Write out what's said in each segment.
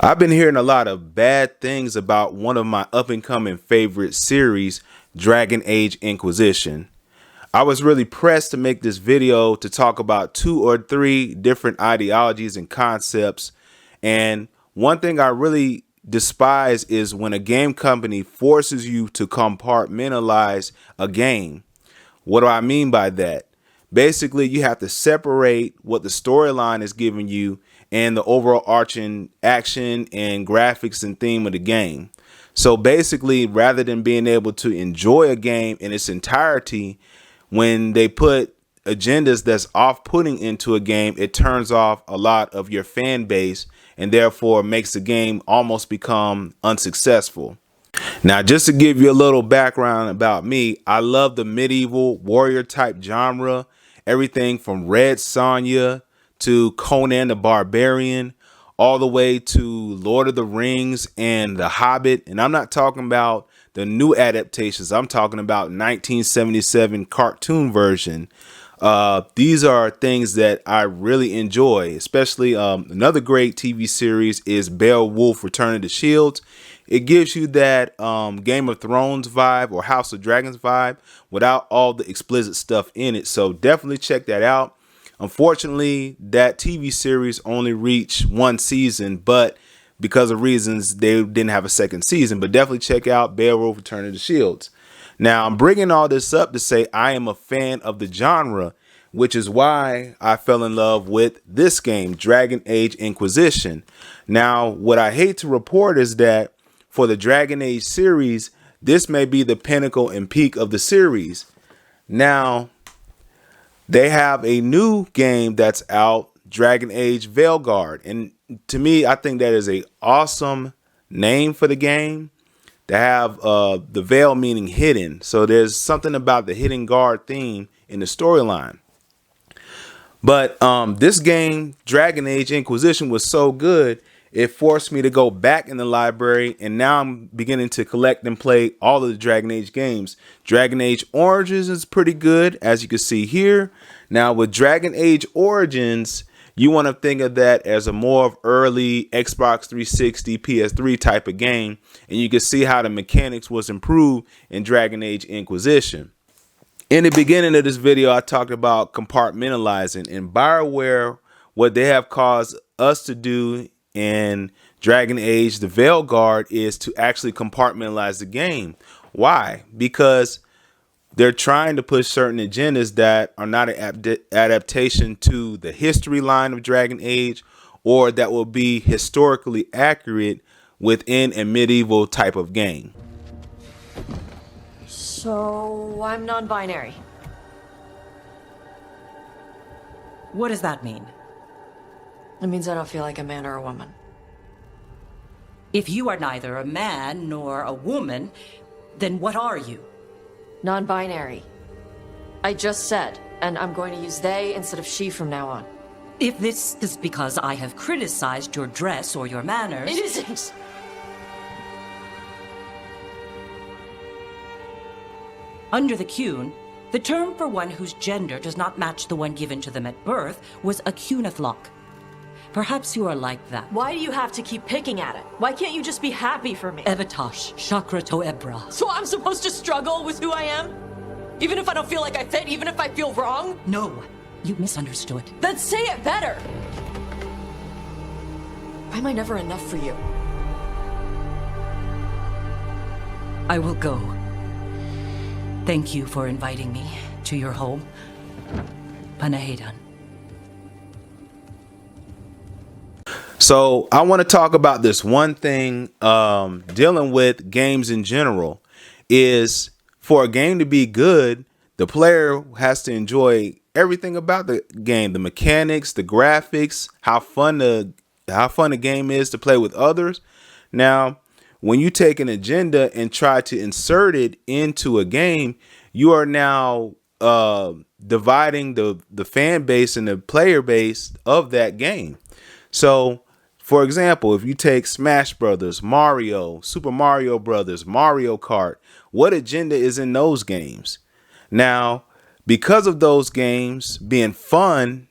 I've been hearing a lot of bad things about one of my up and coming favorite series, Dragon Age Inquisition. I was really pressed to make this video to talk about 2 or 3 different ideologies and concepts. And one thing I really despise is when a game company forces you to compartmentalize a game. What do I mean by that? Basically, you have to separate what the storyline is giving you and the overall arching action and graphics and theme of the game. So basically, rather than being able to enjoy a game in its entirety, when they put agendas that's off-putting into a game, it turns off a lot of your fan base and therefore makes the game almost become unsuccessful. Now, just to give you a little background about me, I love the medieval warrior type genre, everything from Red Sonja to Conan the Barbarian, all the way to Lord of the Rings and The Hobbit. And I'm not talking about the new adaptations. I'm talking about 1977 cartoon version. These are things that I really enjoy, especially another great TV series is Beowulf Return of the Shields. It gives you that Game of Thrones vibe or House of Dragons vibe without all the explicit stuff in it. So definitely check that out. Unfortunately, that TV series only reached 1 season, but because of reasons, they didn't have a second season. But definitely check out Beowulf Return of the Shields. Now, I'm bringing all this up to say I am a fan of the genre, which is why I fell in love with this game, Dragon Age Inquisition. Now, what I hate to report is that for the Dragon Age series, this may be the pinnacle and peak of the series. Now, they have a new game that's out, Dragon Age Veilguard. And to me, I think that is an awesome name for the game. To have the veil meaning hidden. So there's something about the hidden guard theme in the storyline. But this game, Dragon Age Inquisition, was so good, it forced me to go back in the library, and now I'm beginning to collect and play all of the Dragon Age games. Dragon Age Origins is pretty good, as you can see here. Now with Dragon Age Origins, you want to think of that as a more of early Xbox 360, PS3 type of game, and you can see how the mechanics was improved in Dragon Age Inquisition. In the beginning of this video, I talked about compartmentalizing, and Bioware, what they have caused us to do in Dragon Age the Veilguard is to actually compartmentalize the game. Why? Because they're trying to push certain agendas that are not an adaptation to the history line of Dragon Age, or that will be historically accurate within a medieval type of game. So, I'm non-binary. What does that mean? It means I don't feel like a man or a woman. If you are neither a man nor a woman, then what are you? Non-binary. I just said, and I'm going to use they instead of she from now on. If this is because I have criticized your dress or your manners... It isn't! Under the Cune, the term for one whose gender does not match the one given to them at birth was a cunithlock. Perhaps you are like that. Why do you have to keep picking at it? Why can't you just be happy for me? Evatash, Chakra to Ebra. So I'm supposed to struggle with who I am? Even if I don't feel like I fit, even if I feel wrong? No, you misunderstood. Then say it better! Why am I never enough for you? I will go. Thank you for inviting me to your home. Panahedan. So I want to talk about this one thing dealing with games in general is for a game to be good, the player has to enjoy everything about the game, the mechanics, the graphics, how fun the game is to play with others. Now, when you take an agenda and try to insert it into a game, you are now dividing the fan base and the player base of that game. So, for example, if you take Smash Brothers, Mario, Super Mario Brothers, Mario Kart, what agenda is in those games? Now, because of those games being fun,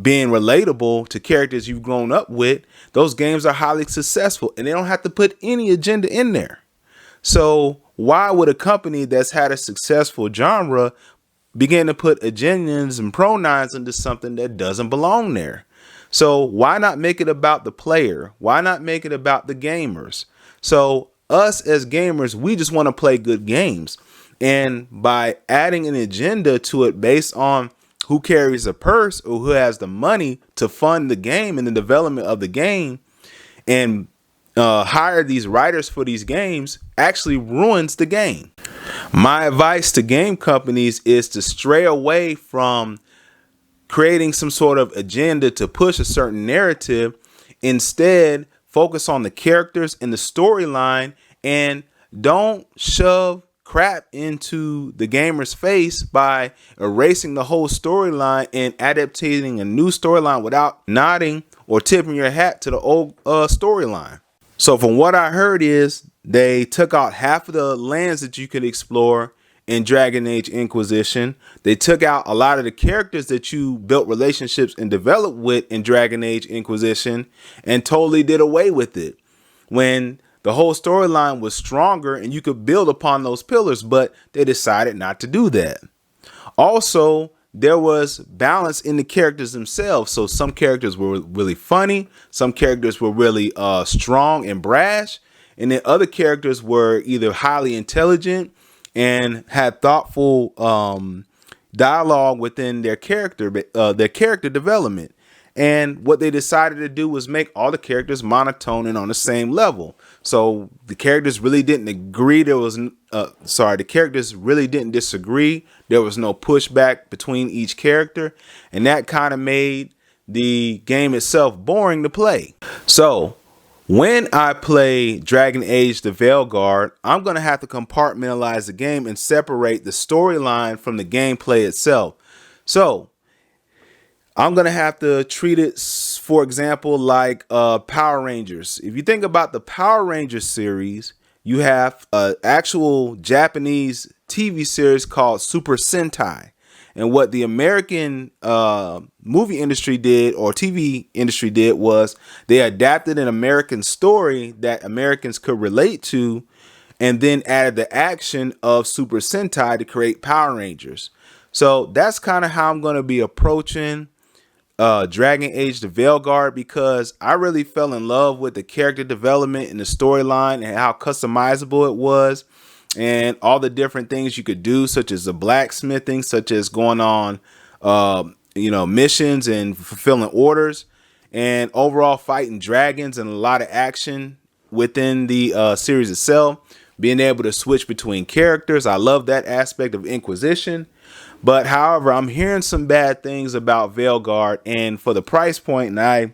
being relatable to characters you've grown up with, those games are highly successful and they don't have to put any agenda in there. So why would a company that's had a successful genre begin to put agendas and pronouns into something that doesn't belong there? So why not make it about the player? Why not make it about the gamers? So us as gamers, we just want to play good games. And by adding an agenda to it based on who carries the purse or who has the money to fund the game and the development of the game, and hire these writers for these games, actually ruins the game. My advice to game companies is to stray away from creating some sort of agenda to push a certain narrative. Instead, focus on the characters and the storyline, and don't shove crap into the gamer's face by erasing the whole storyline and adapting a new storyline without nodding or tipping your hat to the old storyline. So from what I heard is they took out half of the lands that you could explore in Dragon Age Inquisition. They took out a lot of the characters that you built relationships and developed with in Dragon Age Inquisition and totally did away with it when the whole storyline was stronger and you could build upon those pillars, but they decided not to do that. Also, there was balance in the characters themselves. So some characters were really funny. Some characters were really strong and brash. And then other characters were either highly intelligent and had thoughtful dialogue within their character development. And what they decided to do was make all the characters monotone and on the same level. So the characters really didn't agree. The characters really didn't disagree. There was no pushback between each character. And that kind of made the game itself boring to play. So when I play Dragon Age the Veilguard, I'm going to have to compartmentalize the game and separate the storyline from the gameplay itself. So I'm going to have to treat it, for example, like Power Rangers. If you think about the Power Rangers series, you have an actual Japanese TV series called Super Sentai. And what the American movie industry did, or TV industry did, was they adapted an American story that Americans could relate to and then added the action of Super Sentai to create Power Rangers. So that's kind of how I'm going to be approaching Dragon Age the Veilguard, because I really fell in love with the character development and the storyline and how customizable it was and all the different things you could do, such as the blacksmithing, such as going on missions and fulfilling orders, and overall fighting dragons and a lot of action within the series itself, being able to switch between characters. I love that aspect of Inquisition. But however, I'm hearing some bad things about Veilguard, and for the price point, and I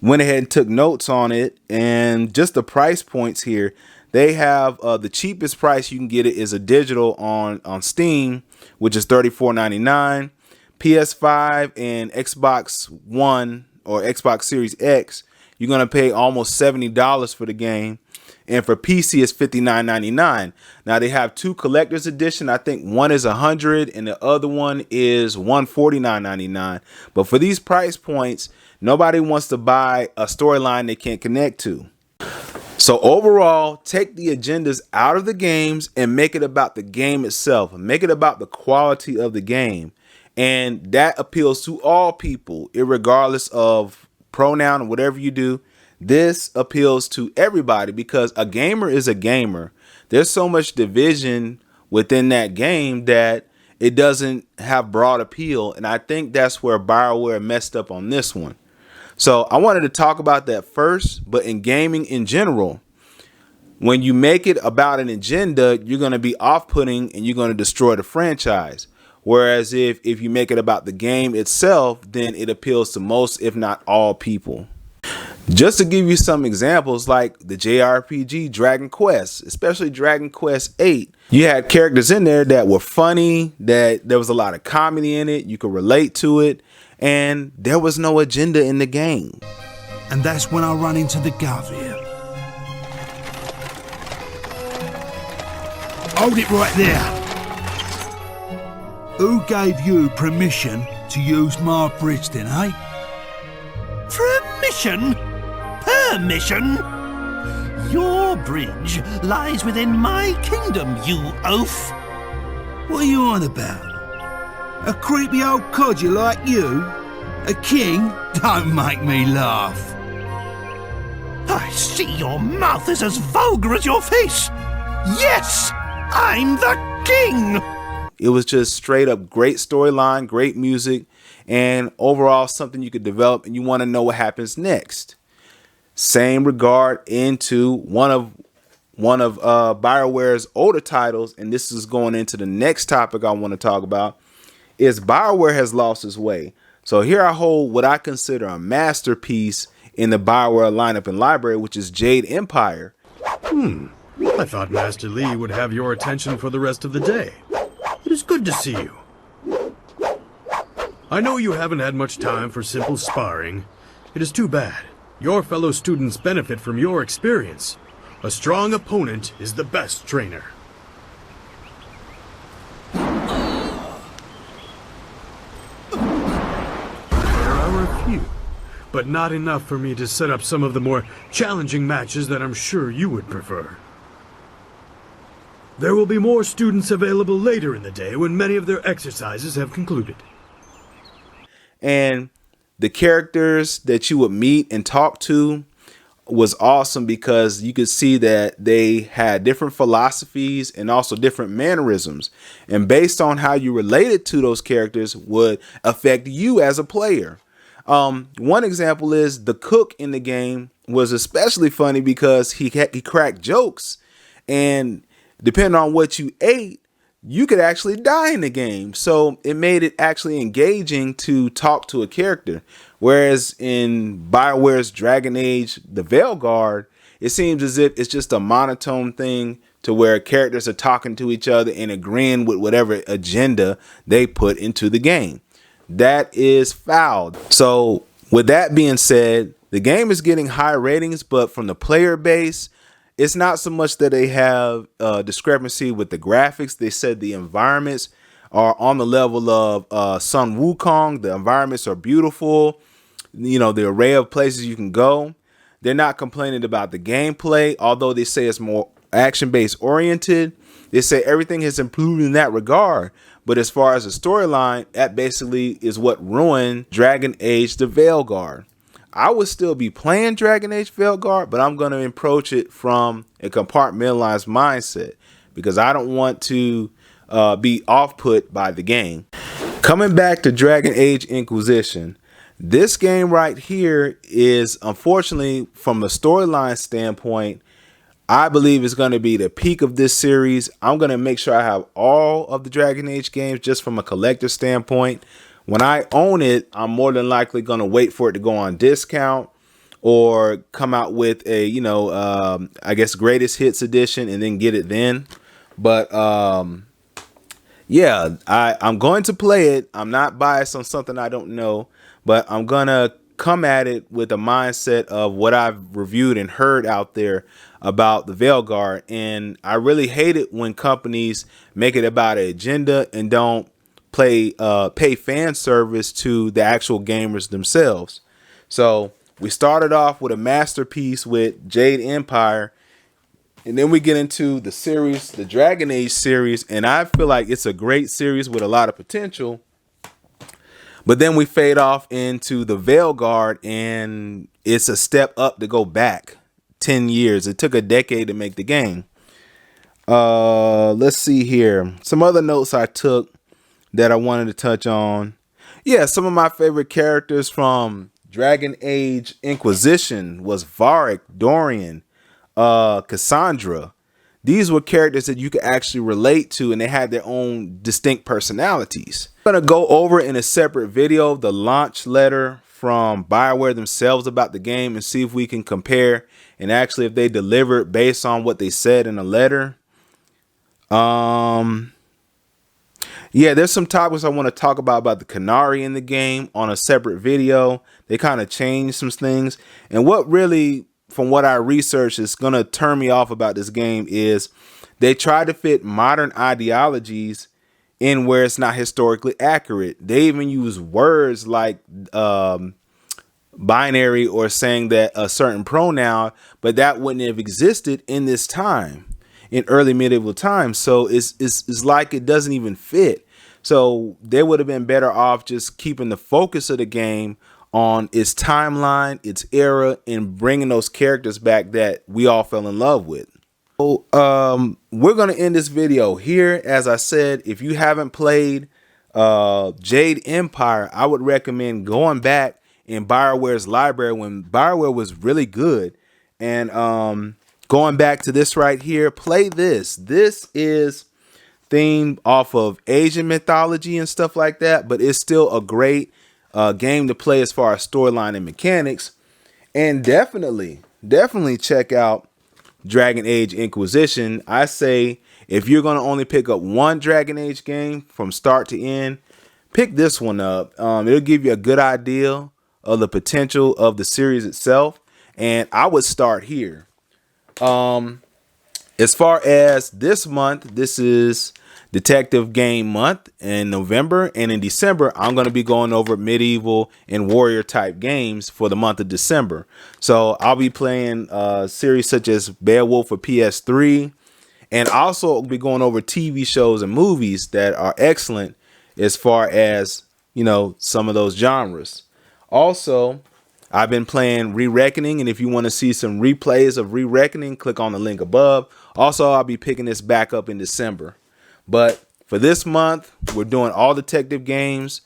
went ahead and took notes on it, and just the price points here, they have the cheapest price you can get it is a digital on Steam, which is $34.99. PS5 and Xbox One or Xbox Series X, you're going to pay almost $70 for the game. And for PC, it's $59.99. Now they have two collector's edition. I think one is $100 and the other one is $149.99. But for these price points, nobody wants to buy a storyline they can't connect to. So overall, take the agendas out of the games and make it about the game itself. Make it about the quality of the game. And that appeals to all people, irregardless of pronoun or whatever you do. This appeals to everybody because a gamer is a gamer. There's so much division within that game that it doesn't have broad appeal. And I think that's where Bioware messed up on this one. So I wanted to talk about that first, but in gaming in general, when you make it about an agenda, you're going to be off-putting and you're going to destroy the franchise. Whereas if you make it about the game itself, then it appeals to most, if not all people. Just to give you some examples, like the JRPG Dragon Quest, especially Dragon Quest 8, you had characters in there that were funny, that there was a lot of comedy in it, you could relate to it, and there was no agenda in the game. And that's when I run into the Gov here. Hold it right there. Who gave you permission to use my bridge then, eh? Permission? Permission? Your bridge lies within my kingdom, you oaf. What are you on about? A creepy old codger like you? A king? Don't make me laugh. I see your mouth is as vulgar as your face. Yes, I'm the king. It was just straight up great storyline, great music, and overall something you could develop and you want to know what happens next. Same regard into one of Bioware's older titles, and this is going into the next topic I want to talk about, is Bioware has lost its way. So here I hold what I consider a masterpiece in the Bioware lineup and library, which is Jade Empire. I thought Master Lee would have your attention for the rest of the day. It is good to see you. I know you haven't had much time for simple sparring. It is too bad. Your fellow students benefit from your experience. A strong opponent is the best trainer. There are a few, but not enough for me to set up some of the more challenging matches that I'm sure you would prefer. There will be more students available later in the day when many of their exercises have concluded. And the characters that you would meet and talk to was awesome because you could see that they had different philosophies and also different mannerisms. And based on how you related to those characters would affect you as a player. One example is the cook in the game was especially funny because he cracked jokes, and depending on what you ate, you could actually die in the game. So it made it actually engaging to talk to a character. Whereas in Bioware's Dragon Age, the Veilguard, it seems as if it's just a monotone thing to where characters are talking to each other and agreeing with whatever agenda they put into the game. That is foul. So with that being said, the game is getting high ratings, but from the player base, it's not so much that they have discrepancy with the graphics. They said the environments are on the level of Sun Wukong. The environments are beautiful. You know, the array of places you can go. They're not complaining about the gameplay, although they say it's more action-based oriented. They say everything has improved in that regard. But as far as the storyline, that basically is what ruined Dragon Age the Veilguard. I would still be playing Dragon Age Veilguard, but I'm going to approach it from a compartmentalized mindset because I don't want to be off-put by the game. Coming back to Dragon Age Inquisition, this game right here is, unfortunately, from a storyline standpoint, I believe it's going to be the peak of this series. I'm going to make sure I have all of the Dragon Age games just from a collector standpoint. When I own it, I'm more than likely going to wait for it to go on discount or come out with a, I guess, greatest hits edition and then get it then. But yeah, I'm going to play it. I'm not biased on something I don't know, but I'm going to come at it with a mindset of what I've reviewed and heard out there about the Veilguard. And I really hate it when companies make it about an agenda and don't pay fan service to the actual gamers themselves. So we started off with a masterpiece with Jade Empire, and then we get into the series, the Dragon Age series, and I feel like it's a great series with a lot of potential. But then we fade off into the Veilguard, and it's a step up to go back 10 years. It took a decade to make the game. Let's see here. Some other notes I took that I wanted to touch on. Yeah, some of my favorite characters from Dragon Age Inquisition was Varric, Dorian, Cassandra. These were characters that you could actually relate to, and they had their own distinct personalities. I'm going to go over in a separate video the launch letter from Bioware themselves about the game and see if we can compare and actually if they delivered based on what they said in the letter. Yeah, there's some topics I want to talk about the Canary in the game on a separate video. They kind of changed some things. And what really, from what I researched, is going to turn me off about this game is they try to fit modern ideologies in where it's not historically accurate. They even use words like binary or saying that a certain pronoun, but that wouldn't have existed in this time, in early medieval times. So it's like it doesn't even fit. So they would have been better off just keeping the focus of the game on its timeline, its era, and bringing those characters back that we all fell in love with. So we're going to end this video here. As I said, if you haven't played Jade Empire, I would recommend going back in Bioware's library when Bioware was really good, and going back to this right here. Play this. This is themed off of Asian mythology and stuff like that, but it's still a great game to play as far as storyline and mechanics. And definitely check out Dragon Age Inquisition. I say if you're going to only pick up one Dragon Age game from start to end, pick this one up. It'll give you a good idea of the potential of the series itself, and I would start here. As far as this month, this is Detective Game Month in November, and in December I'm going to be going over medieval and warrior type games for the month of December. So I'll be playing series such as Beowulf for PS3, and also be going over TV shows and movies that are excellent as far as, you know, some of those genres. Also, I've been playing Re-Reckoning, and if you want to see some replays of Re-Reckoning, click on the link above. Also, I'll be picking this back up in December. But for this month, we're doing all detective games.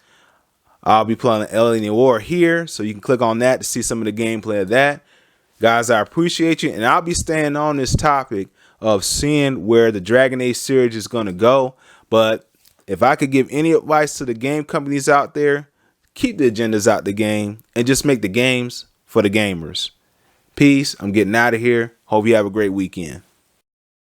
I'll be playing Alien Noir here, so you can click on that to see some of the gameplay of that. Guys, I appreciate you, and I'll be staying on this topic of seeing where the Dragon Age series is going to go. But if I could give any advice to the game companies out there, keep the agendas out the game and just make the games for the gamers. Peace. I'm getting out of here. Hope you have a great weekend.